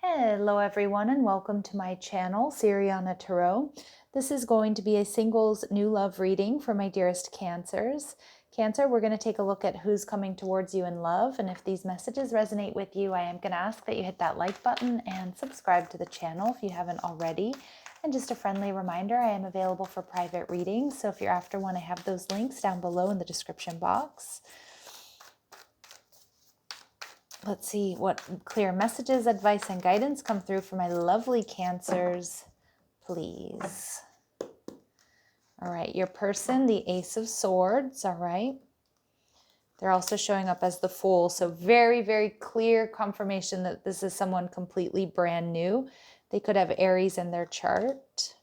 Hello everyone and welcome to my channel, Siriana Tarot. This is going to be a singles new love reading for my dearest Cancers. Cancer, we're going to take a look at who's coming towards you in love, and if these messages resonate with you, I am going to ask that you hit that like button and subscribe to the channel if you haven't already. And just a friendly reminder, I am available for private readings, so if you're after one, I have those links down below in the description box. Let's see what clear messages, advice, and guidance come through for my lovely Cancers, please. All right, your person, the Ace of Swords, all right. They're also showing up as the Fool, so very, very clear confirmation that this is someone completely brand new. They could have Aries in their chart.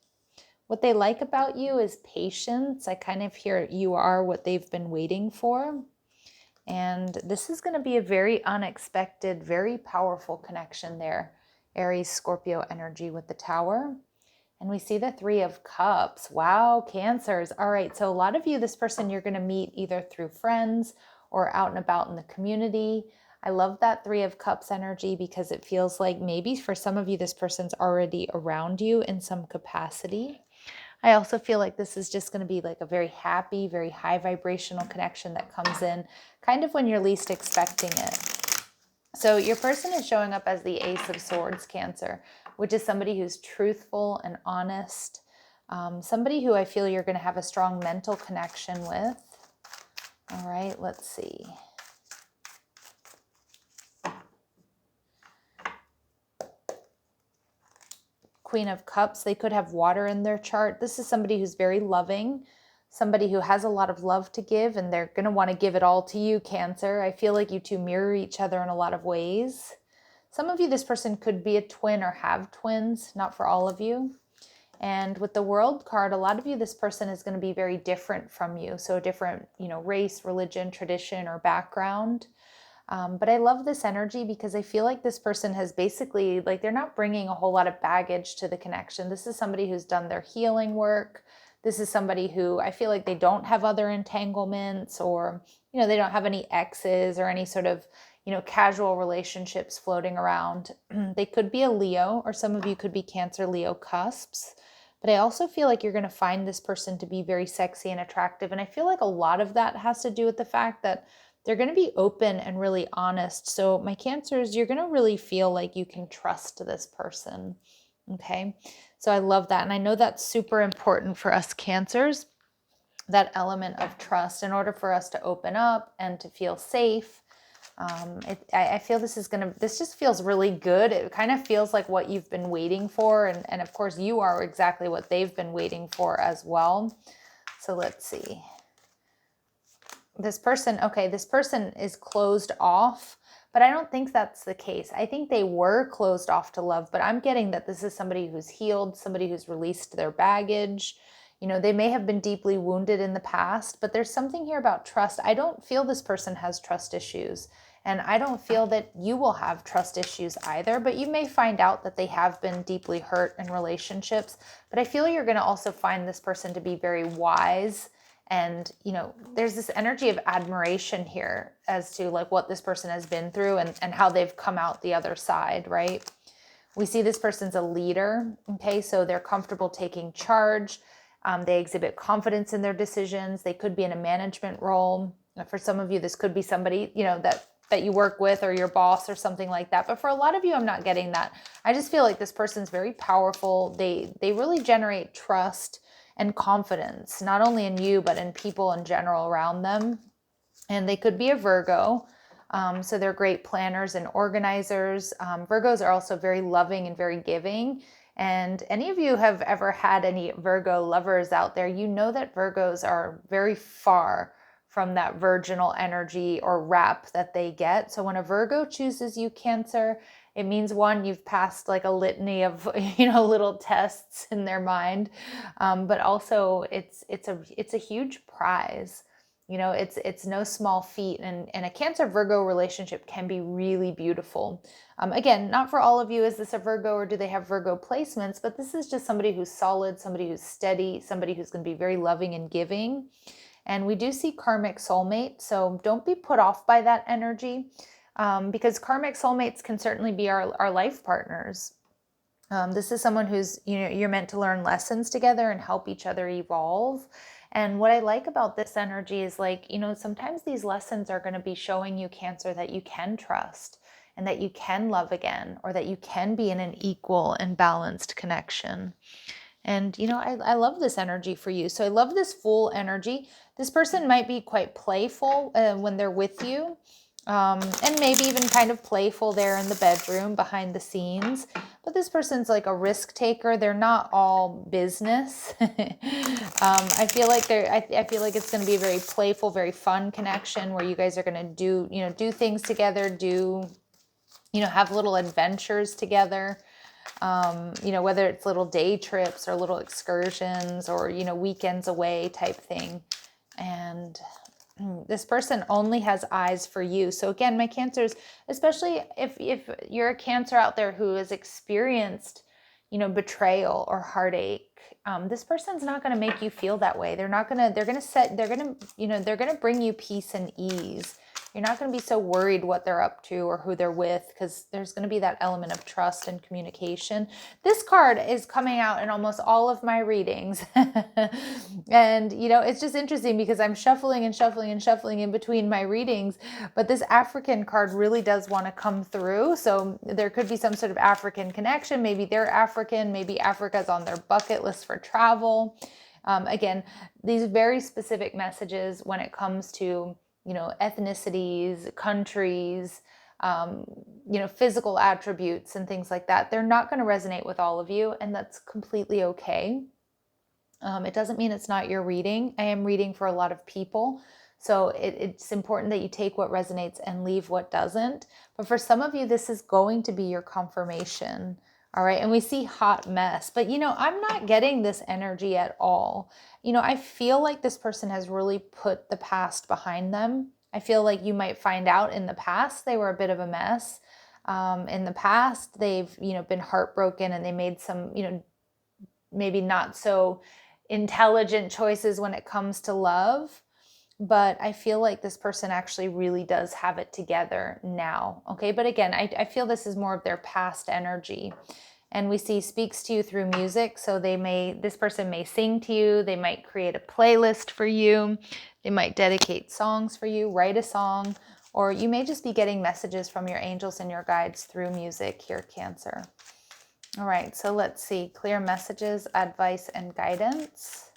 What they like about you is patience. I kind of hear you are what they've been waiting for. And this is going to be a very unexpected, very powerful connection there. Aries, Scorpio energy with the Tower. And we see the Three of Cups. Wow, Cancers. All right, so a lot of you, this person you're going to meet either through friends or out and about in the community. I love that Three of Cups energy because it feels like maybe for some of you, this person's already around you in some capacity. I also feel like this is just going to be like a very happy, very high vibrational connection that comes in kind of when you're least expecting it. So your person is showing up as the Ace of Swords, Cancer, which is somebody who's truthful and honest, somebody who I feel you're going to have a strong mental connection with. All right, let's see. Queen of Cups, they could have water in their chart. This is somebody who's very loving, somebody who has a lot of love to give, and they're going to want to give it all to you, Cancer. I feel like you two mirror each other in a lot of ways. Some of you, this person could be a twin or have twins, not for all of you. And with the World card, a lot of you, this person is going to be very different from you. So a different, race, religion, tradition, or background. But I love this energy because I feel like this person has basically, like, they're not bringing a whole lot of baggage to the connection. This is somebody who's done their healing work. This is somebody who I feel like they don't have other entanglements, or, they don't have any exes or any sort of, casual relationships floating around. They could be a Leo, or some of you could be Cancer Leo cusps. But I also feel like you're going to find this person to be very sexy and attractive. And I feel like a lot of that has to do with the fact that they're going to be open and really honest. So my Cancers, you're going to really feel like you can trust this person. Okay. So I love that. And I know that's super important for us Cancers, that element of trust, in order for us to open up and to feel safe. I feel this just feels really good. It kind of feels like what you've been waiting for. And of course you are exactly what they've been waiting for as well. So let's see. This person is closed off, but I don't think that's the case. I think they were closed off to love, but I'm getting that this is somebody who's healed, somebody who's released their baggage. They may have been deeply wounded in the past, but there's something here about trust. I don't feel this person has trust issues, and I don't feel that you will have trust issues either, but you may find out that they have been deeply hurt in relationships. But I feel you're going to also find this person to be very wise. And, there's this energy of admiration here as to like what this person has been through and how they've come out the other side, right? We see this person's a leader, okay? So they're comfortable taking charge. They exhibit confidence in their decisions. They could be in a management role. For some of you, this could be somebody, that you work with, or your boss or something like that. But for a lot of you, I'm not getting that. I just feel like this person's very powerful. They really generate trust and confidence, not only in you, but in people in general around them. And they could be a Virgo. So they're great planners and organizers. Virgos are also very loving and very giving. And any of you have ever had any Virgo lovers out there, you know that Virgos are very far from that virginal energy or rap that they get. So when a Virgo chooses you, Cancer, it means, one, you've passed like a litany of, little tests in their mind. But also it's a huge prize. It's no small feat, and a Cancer Virgo relationship can be really beautiful. Again, not for all of you is this a Virgo, or do they have Virgo placements, but this is just somebody who's solid, somebody who's steady, somebody who's going to be very loving and giving. And we do see karmic soulmate, so don't be put off by that energy. because karmic soulmates can certainly be our life partners. This is someone who's, you're meant to learn lessons together and help each other evolve. And what I like about this energy is like, sometimes these lessons are going to be showing you, Cancer, that you can trust and that you can love again, or that you can be in an equal and balanced connection. And, I love this energy for you. So I love this Fool energy. This person might be quite playful when they're with you. And maybe even kind of playful there in the bedroom behind the scenes. But this person's like a risk taker. They're not all business. I feel like I feel like it's going to be a very playful, very fun connection where you guys are going to do things together, have little adventures together. Whether it's little day trips or little excursions or, weekends away type thing. And this person only has eyes for you. So again, my Cancers, especially if you're a Cancer out there who has experienced, betrayal or heartache, this person's not going to make you feel that way. They're going to bring you peace and ease. You're not going to be so worried what they're up to or who they're with, because there's going to be that element of trust and communication. This card is coming out in almost all of my readings. And, it's just interesting because I'm shuffling and shuffling and shuffling in between my readings. But this African card really does want to come through. So there could be some sort of African connection. Maybe they're African. Maybe Africa's on their bucket list for travel. Again, these very specific messages when it comes to ethnicities, countries, physical attributes and things like that. They're not going to resonate with all of you, and that's completely okay. It doesn't mean it's not your reading. I am reading for a lot of people. So it's important that you take what resonates and leave what doesn't. But for some of you, this is going to be your confirmation. All right. And we see hot mess, but I'm not getting this energy at all. I feel like this person has really put the past behind them. I feel like you might find out in the past they were a bit of a mess. In the past, they've, been heartbroken and they made some, maybe not so intelligent choices when it comes to love. But I feel like this person actually really does have it together now. Okay. But again, I feel this is more of their past energy. And we see speaks to you through music. So this person may sing to you. They might create a playlist for you. They might dedicate songs for you, write a song, or you may just be getting messages from your angels and your guides through music here, Cancer. All right. So let's see. Clear messages, advice, and guidance.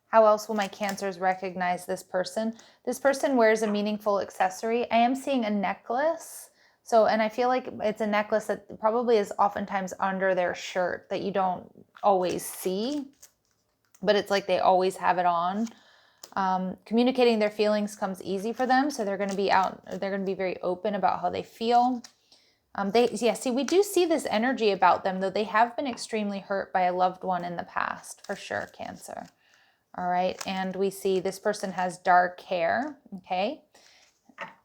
How else will my Cancers recognize this person? This person wears a meaningful accessory. I am seeing a necklace. So, and I feel like it's a necklace that probably is oftentimes under their shirt that you don't always see, but it's like they always have it on. Communicating their feelings comes easy for them. So they're going to be very open about how they feel. We do see this energy about them, though they have been extremely hurt by a loved one in the past, for sure, Cancer. All right. And we see this person has dark hair. Okay.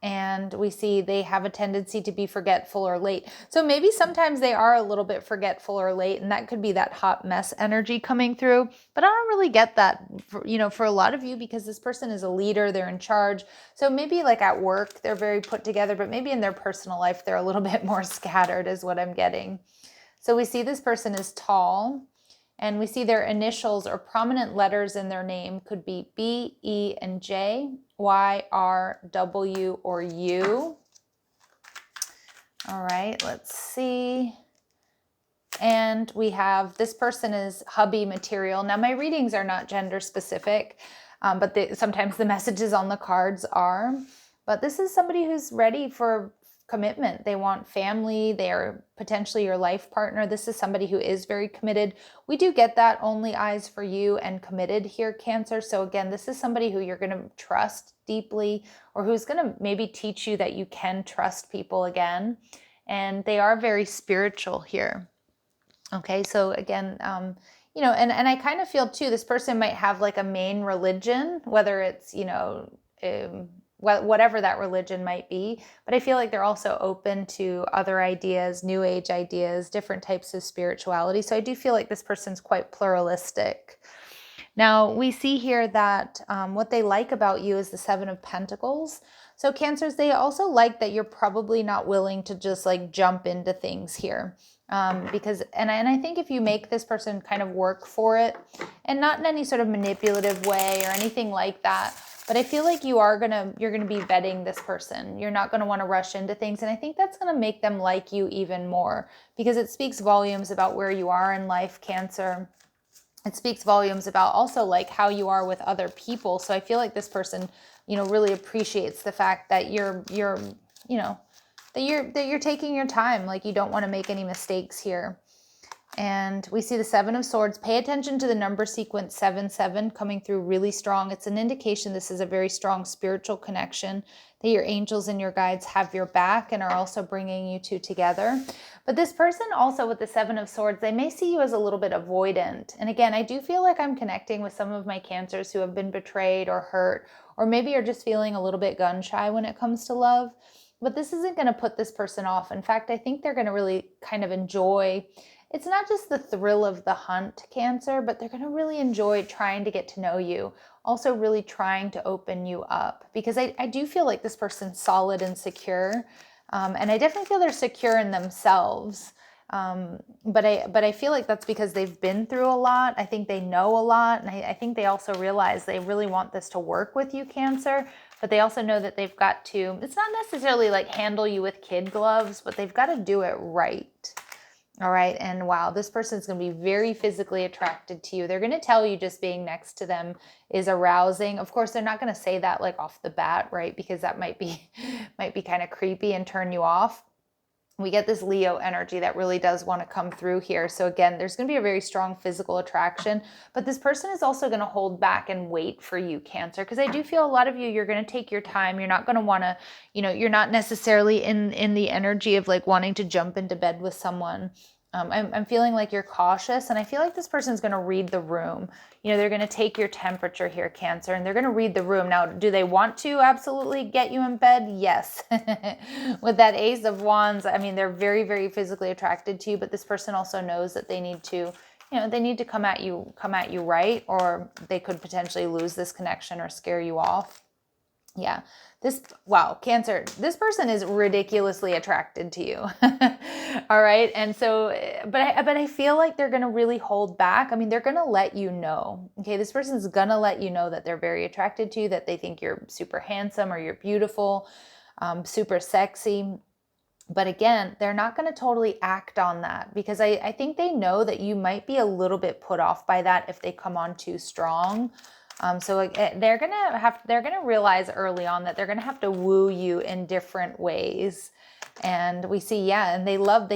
And we see they have a tendency to be forgetful or late. So maybe sometimes they are a little bit forgetful or late, and that could be that hot mess energy coming through. But I don't really get that, for a lot of you, because this person is a leader, they're in charge. So maybe like at work, they're very put together, but maybe in their personal life, they're a little bit more scattered is what I'm getting. So we see this person is tall. And we see their initials or prominent letters in their name could be B, E, and J, Y, R, W, or U. All right, let's see. And we have this person is hubby material. Now, my readings are not gender specific, but sometimes the messages on the cards are. But this is somebody who's ready for commitment. They want family. They are potentially your life partner. This is somebody who is very committed. We do get that only eyes for you and committed here, Cancer. So again, this is somebody who you're going to trust deeply, or who's going to maybe teach you that you can trust people again. And they are very spiritual here. Okay. So again, and I kind of feel too, this person might have like a main religion, whether it's, whatever that religion might be. But I feel like they're also open to other ideas, new age ideas, different types of spirituality. So I do feel like this person's quite pluralistic. Now, we see here that what they like about you is the Seven of Pentacles. So Cancers, they also like that you're probably not willing to just like jump into things here. Because, and I think if you make this person kind of work for it, and not in any sort of manipulative way or anything like that, but I feel like you're gonna be vetting this person. You're not gonna want to rush into things, and I think that's gonna make them like you even more, because it speaks volumes about where you are in life, Cancer. It speaks volumes about also like how you are with other people. So I feel like this person, you know, really appreciates the fact that you're you know, that you're taking your time. Like, you don't want to make any mistakes here. And we see the Seven of Swords. Pay attention to the number sequence 77 coming through really strong. It's an indication this is a very strong spiritual connection, that your angels and your guides have your back and are also bringing you two together. But this person also with the Seven of Swords, they may see you as a little bit avoidant. And again, I do feel like I'm connecting with some of my Cancers who have been betrayed or hurt, or maybe are just feeling a little bit gun shy when it comes to love. But this isn't going to put this person off. In fact, I think they're going to really kind of enjoy. It's not just the thrill of the hunt, Cancer, but they're going to really enjoy trying to get to know you. Also really trying to open you up, because I do feel like this person's solid and secure. And I definitely feel they're secure in themselves. But I feel like that's because they've been through a lot. I think they know a lot. And I think they also realize they really want this to work with you, Cancer. But they also know that they've got to, it's not necessarily like handle you with kid gloves, but they've got to do it right. All right. And wow, this person's going to be very physically attracted to you. They're going to tell you just being next to them is arousing. Of course, they're not going to say that like off the bat, right? Because that might be kind of creepy and turn you off. We get this Leo energy that really does want to come through here. So again, there's going to be a very strong physical attraction, but this person is also going to hold back and wait for you, Cancer, because I do feel a lot of you, you're going to take your time. You're not going to want to, you know, you're not necessarily in the energy of like wanting to jump into bed with someone. I'm feeling like you're cautious, and I feel like this person's going to read the room. You know, they're going to take your temperature here, Cancer, and they're going to read the room. Now, do they want to absolutely get you in bed? Yes. With that Ace of Wands, I mean, they're very, very physically attracted to you, but this person also knows that they need to, you know, they need to come at you right, or they could potentially lose this connection or scare you off. Yeah. Wow, Cancer, this person is ridiculously attracted to you. All right. And so, but I feel like they're going to really hold back. I mean, they're going to let you know, okay, this person's going to let you know that they're very attracted to you, that they think you're super handsome or you're beautiful, super sexy. But again, they're not going to totally act on that, because I think they know that you might be a little bit put off by that if they come on too strong. So they're gonna realize early on that they're gonna have to woo you in different ways. And we see, yeah, and they know,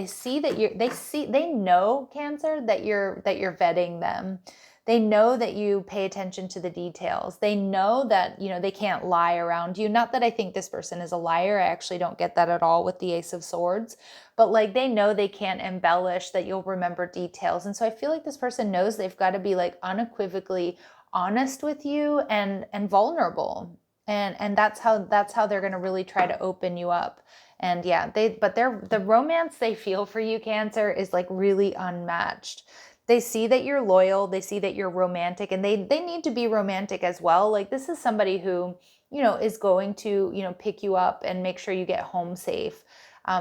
Cancer, that you're vetting them. They know that you pay attention to the details. They know that, you know, they can't lie around you. Not that I think this person is a liar. I actually don't get that at all with the Ace of Swords. But like, they know they can't embellish, that you'll remember details. And so I feel like this person knows they've got to be like unequivocally honest with you and vulnerable. And that's how they're going to really try to open you up. And yeah, the romance they feel for you, Cancer, is like really unmatched. They see that you're loyal, they see that you're romantic, and they need to be romantic as well. Like, this is somebody who, you know, is going to, you know, pick you up and make sure you get home safe.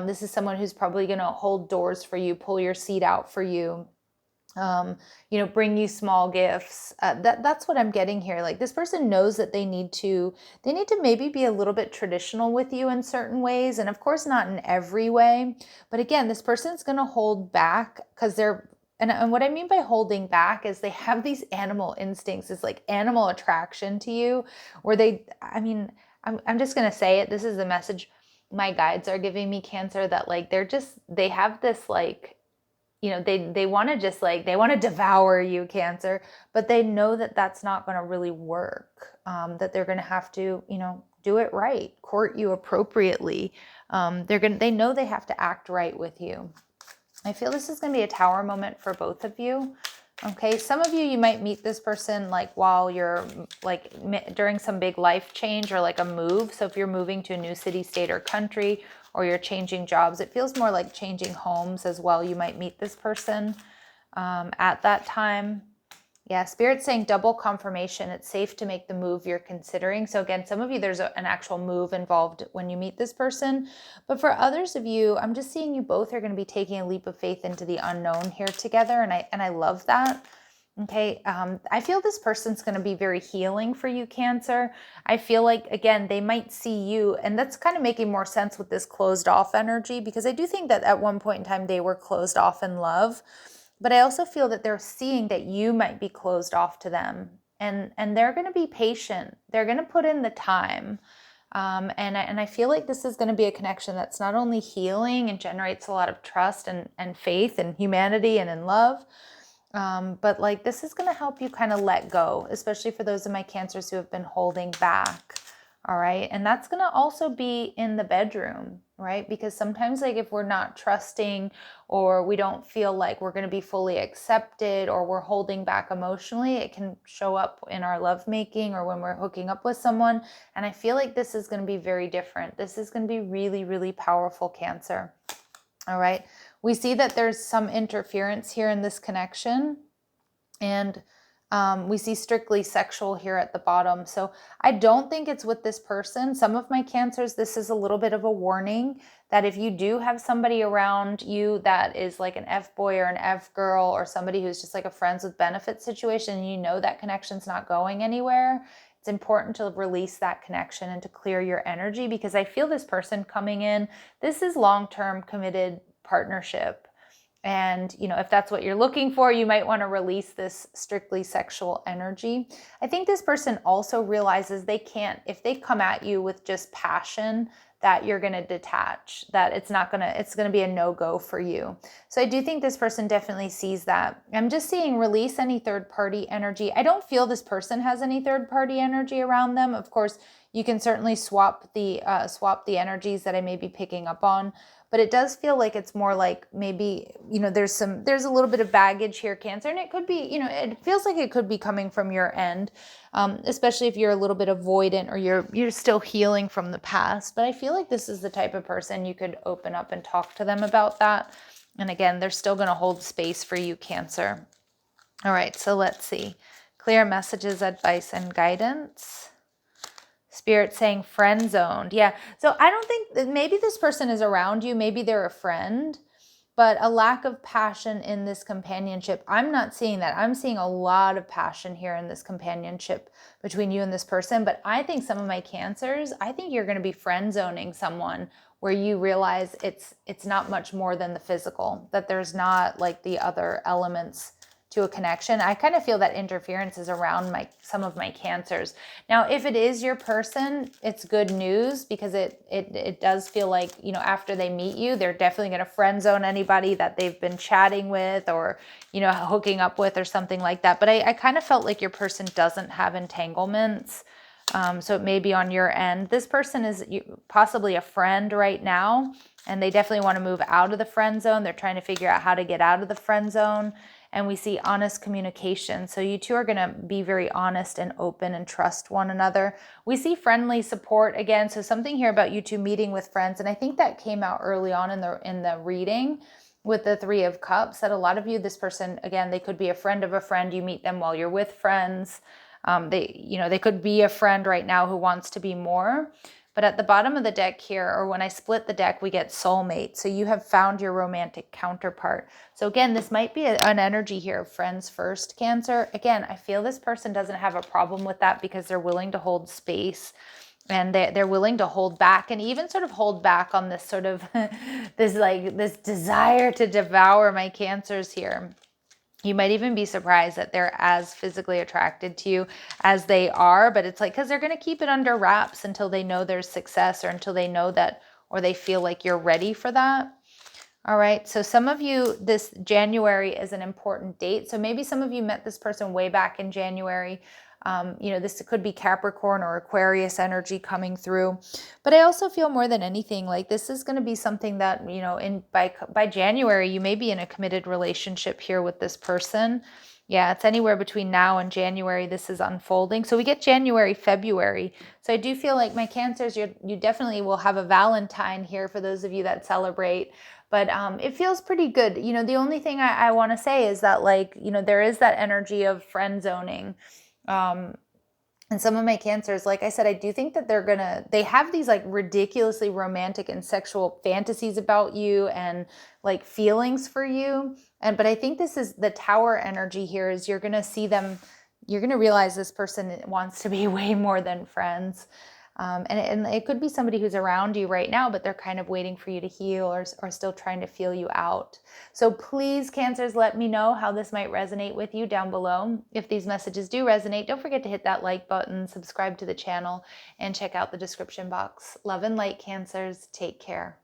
This is someone who's probably going to hold doors for you, pull your seat out for you. You know, bring you small gifts. That's what I'm getting here. Like, this person knows that they need to maybe be a little bit traditional with you in certain ways. And of course, not in every way. But again, this person's going to hold back because and what I mean by holding back is they have these animal instincts, this like animal attraction to you, where I'm just going to say it. This is the message my guides are giving me, Cancer, that like, they have this like, you know, they want to devour you, Cancer, but they know that that's not going to really work, that they're going to have to, you know, do it right, court you appropriately. They know they have to act right with you. I feel this is going to be a tower moment for both of you. Okay, some of you might meet this person like while you're like during some big life change or like a move. So if you're moving to a new city, state, or country, or you're changing jobs, it feels more like changing homes as well. You might meet this person at that time. Yeah, Spirit's saying double confirmation. It's safe to make the move you're considering. So again, some of you, there's an actual move involved when you meet this person. But for others of you, I'm just seeing you both are going to be taking a leap of faith into the unknown here together. And I love that. Okay, I feel this person's going to be very healing for you, Cancer. I feel like, again, they might see you, and that's kind of making more sense with this closed off energy, because I do think that at one point in time they were closed off in love. But I also feel that they're seeing that you might be closed off to them, and they're going to be patient. They're going to put in the time. And I feel like this is going to be a connection that's not only healing and generates a lot of trust and faith in humanity and in love, but like this is going to help you kind of let go, especially for those of my Cancers who have been holding back. All right. And that's going to also be in the bedroom, right? Because sometimes, like, if we're not trusting, or we don't feel like we're going to be fully accepted, or we're holding back emotionally, it can show up in our lovemaking or when we're hooking up with someone. And I feel like this is going to be very different. This is going to be really, really powerful, Cancer. All right. We see that there's some interference here in this connection, and we see strictly sexual here at the bottom. So I don't think it's with this person. Some of my Cancers, this is a little bit of a warning that if you do have somebody around you that is like an F-boy or an F-girl, or somebody who's just like a friends with benefits situation, and you know that connection's not going anywhere, it's important to release that connection and to clear your energy, because I feel this person coming in, this is long-term committed partnership. And, you know, if that's what you're looking for, you might want to release this strictly sexual energy. I think this person also realizes they can't, if they come at you with just passion, that you're going to detach, that it's going to be a no-go for you. So I do think this person definitely sees that. I'm just seeing release any third-party energy. I don't feel this person has any third-party energy around them. Of course, you can certainly swap the energies that I may be picking up on. But it does feel like it's more like maybe, you know, there's a little bit of baggage here, Cancer. And it could be, you know, it feels like it could be coming from your end, especially if you're a little bit avoidant or you're still healing from the past. But I feel like this is the type of person you could open up and talk to them about that. And again, they're still going to hold space for you, Cancer. All right, so let's see. Clear messages, advice, and guidance. Spirit saying friend zoned. Yeah. So I don't think that maybe this person is around you. Maybe they're a friend, but a lack of passion in this companionship. I'm not seeing that. I'm seeing a lot of passion here in this companionship between you and this person. But I think some of my Cancers, I think you're going to be friend zoning someone where you realize it's not much more than the physical, that there's not like the other elements to a connection. I kind of feel that interference is around some of my Cancers. Now, if it is your person, it's good news, because it does feel like, you know, after they meet you, they're definitely going to friend zone anybody that they've been chatting with or, you know, hooking up with or something like that. But I kind of felt like your person doesn't have entanglements. So it may be on your end. This person is possibly a friend right now, and they definitely want to move out of the friend zone. They're trying to figure out how to get out of the friend zone. And we see honest communication. So you two are going to be very honest and open and trust one another. We see friendly support again. So something here about you two meeting with friends. And I think that came out early on in the reading with the Three of Cups, that a lot of you, this person, again, they could be a friend of a friend. You meet them while you're with friends. They could be a friend right now who wants to be more. But at the bottom of the deck here, or when I split the deck, we get soulmate. So you have found your romantic counterpart. So again, this might be an energy here of friends first, Cancer. Again, I feel this person doesn't have a problem with that, because they're willing to hold space, and they're willing to hold back, and even sort of hold back on this sort of this desire to devour my Cancers here. You might even be surprised that they're as physically attracted to you as they are, but it's like, because they're going to keep it under wraps until they know there's success, or until they know that, or they feel like you're ready for that. All right. So some of you, this January is an important date. So maybe some of you met this person way back in January. This could be Capricorn or Aquarius energy coming through. But I also feel more than anything like this is going to be something that, you know, by January, you may be in a committed relationship here with this person. Yeah, it's anywhere between now and January this is unfolding. So we get January, February. So I do feel like my Cancers, you definitely will have a Valentine here for those of you that celebrate. But it feels pretty good. You know, the only thing I want to say is that, like, you know, there is that energy of friend zoning. And some of my Cancers, like I said, I do think that they have these like ridiculously romantic and sexual fantasies about you and like feelings for you. But I think this is the Tower energy here, is you're going to see them, you're going to realize this person wants to be way more than friends. And it could be somebody who's around you right now, but they're kind of waiting for you to heal or still trying to feel you out. So please, Cancers, let me know how this might resonate with you down below. If these messages do resonate, don't forget to hit that like button, subscribe to the channel, and check out the description box. Love and light, Cancers. Take care.